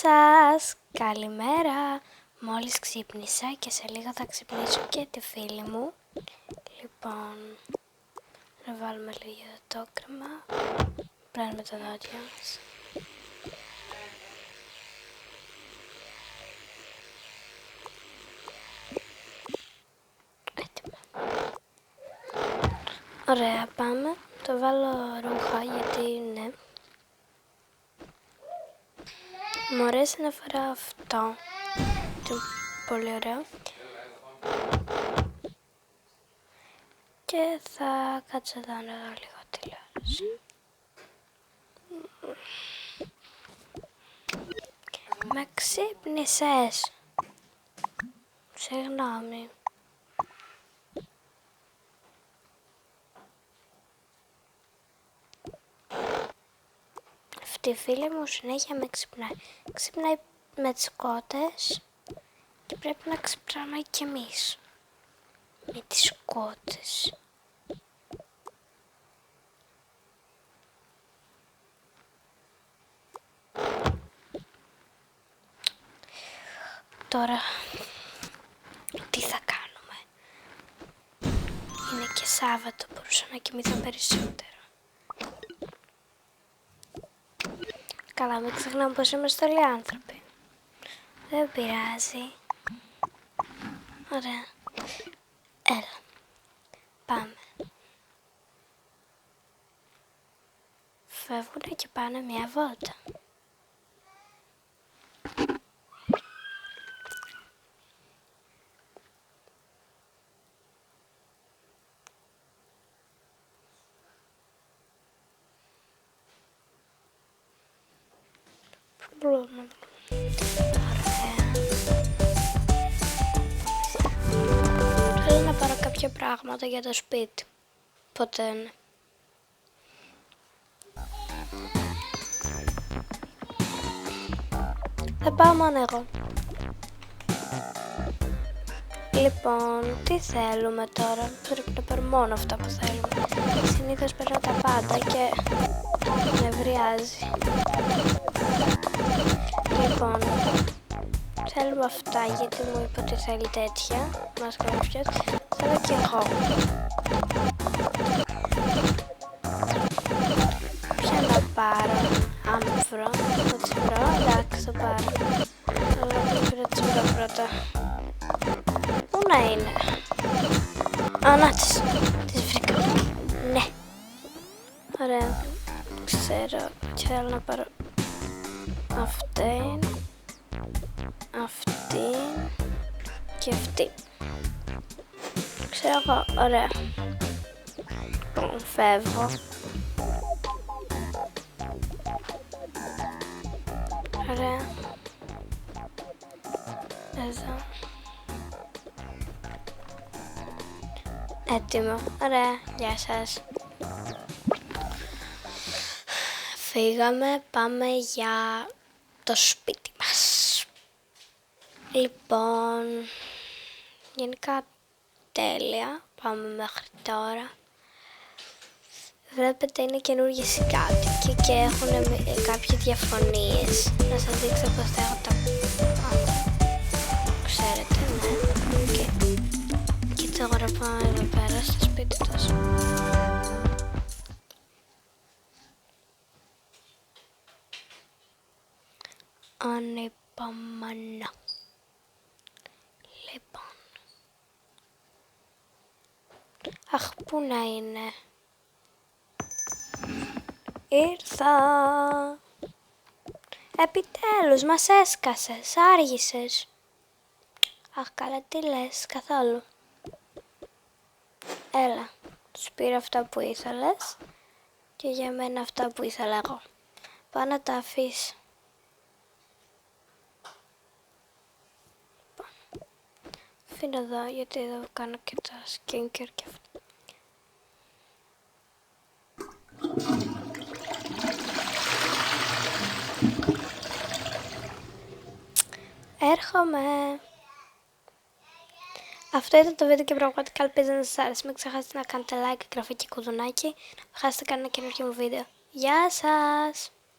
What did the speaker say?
σας, καλημέρα. Μόλις ξύπνησα και σε λίγο θα ξυπνήσω και τη φίλη μου. Λοιπόν, να βάλουμε λίγο το κρέμα. Πλένουμε τα δόντια μας. Έτοιμα. Ωραία, πάμε. Το βάλω ρούχα γιατί είναι. Μου αρέσει να φοράω αυτό. Είναι πολύ ωραίο. Και θα κάτσω εδώ να δω λίγο τηλεόραση. Με ξύπνησες. Συγγνώμη. Αυτή η φίλη μου συνέχεια με ξυπνάει. Ξυπνάει με τις κότες και πρέπει να ξυπνάμε κι εμείς με τις κότες. Τώρα, τι θα κάνουμε? Είναι και Σάββατο, μπορούσα να κοιμηθώ περισσότερο. Καλά, μην ξεχνάμε πως είμαστε όλοι άνθρωποι. Δεν πειράζει. Ωραία. Έλα. Πάμε. Φεύγουνε και πάνε μια βόλτα. Ωραία. Θέλω να πάρω κάποια πράγματα για το σπίτι. Ποτέ είναι. Θα πάω μόνο εγώ. Λοιπόν, τι θέλουμε τώρα? Πρέπει να πάρω μόνο αυτά που θέλουμε. Συνήθως παίρνω τα πάντα και νευριάζει. Λοιπόν, θέλουμε αυτά γιατί μου είπε ότι θέλει τέτοια. Μας κάποιος. Θέλω και εγώ. Ποια να πάρω? Άμφρο. Θα τις βρω. Εντάξει, θα πάρω. Αλλά πρέπει να τις βρω πρώτα. Πού να είναι? Α, να τις βρήκα. Ναι. Ωραία. Ξέρω. Και θέλω να πάρω αυτή και αυτή. Ξέρω εγώ. Ωραία. Λοιπόν, φεύγω. Ωραία. Εδώ. Έτοιμο. Ωραία. Γεια σας. Φύγαμε. Πάμε για το σπίτι μας. Λοιπόν, γενικά τέλεια. Πάμε μέχρι τώρα. Βλέπετε είναι καινούργιες οι κάτοικοι και έχουν κάποιες διαφωνίες. Να σας δείξω πως θα έχω τα πάντα. Ξέρετε, ναι. Και τώρα πάμε εδώ πέρα στο σπίτι τους. Ανυπομονώ. Λοιπόν. Αχ, πού να είναι? Ήρθα. Επιτέλους, μας έσκασες, άργησες. Αχ, καλά, τι λες, καθόλου. Έλα, τους πήρα αυτά που ήθελες και για μένα αυτά που ήθελα εγώ. Πάω να τα αφήσω. Αφήνω εδώ, γιατί εδώ κάνω και τα skincare και αυτά. Έρχομαι. Αυτό ήταν το βίντεο και πραγματικά ελπίζω να σας άρεσε. Μην ξεχάσετε να κάνετε like, εγγραφή και κουδουνάκι. Να μην χάσετε κανένα καινούργιο μου βίντεο. Γεια σας!